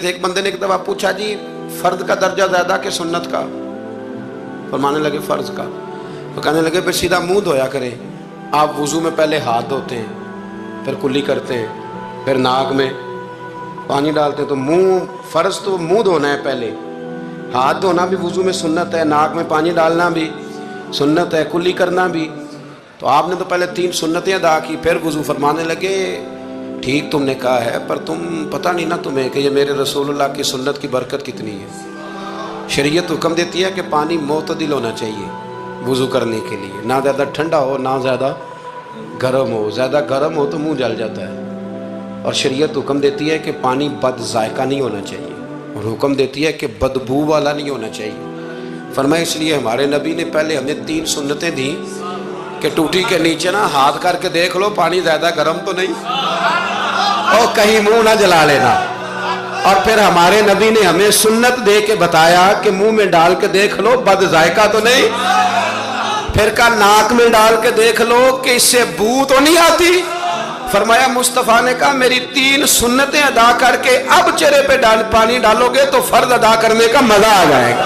एक बंदे ने एक दफा पूछा, जी फर्द का दर्जा ज्यादा कि सुन्नत का? फरमाने लगे फर्ज का। तो कहने लगे फिर सीधा मुंह धोया करें। आप वुजू में पहले हाथ धोते हैं, फिर कुल्ली करते हैं, फिर नाक में पानी डालते हैं। तो मुंह, फर्ज तो मुंह धोना है पहले, हाथ धोना भी वुजू में सुन्नत है, नाक में पानी डालना भी सुन्नत है, कुल्ली करना भी। तो आपने तो पहले 3 सुन्नतें अदा की, फिर वुजू। फरमाने लगे ठीक तुमने कहा है, पर तुम पता नहीं ना तुम्हें कि ये मेरे रसूलुल्लाह की सुन्नत की बरकत कितनी है। शरीयत हुक्म देती है कि पानी मोतदिल होना चाहिए वुजू करने के लिए, ना ज़्यादा ठंडा हो ना ज़्यादा गर्म हो। ज़्यादा गर्म हो तो मुंह जल जाता है। और शरीयत हुक्म देती है कि पानी बद जायका नहीं होना चाहिए, और हुक्म देती है कि बदबू वाला नहीं होना चाहिए। फरमाया इसलिए हमारे नबी ने पहले हमें 3 सुन्नतें दी कि टूटी के नीचे ना हाथ करके देख लो पानी ज़्यादा गर्म तो नहीं, और कहीं मुंह ना जला लेना। और फिर हमारे नबी ने हमें सुन्नत दे के बताया कि मुंह में डाल के देख लो बद जायका तो नहीं। फिर का नाक में डाल के देख लो कि इससे बू तो नहीं आती। फरमाया मुस्तफ़ा ने कहा मेरी 3 सुन्नतें अदा करके अब चेहरे पे पानी डालोगे तो फर्ज अदा करने का मजा आ जाएगा।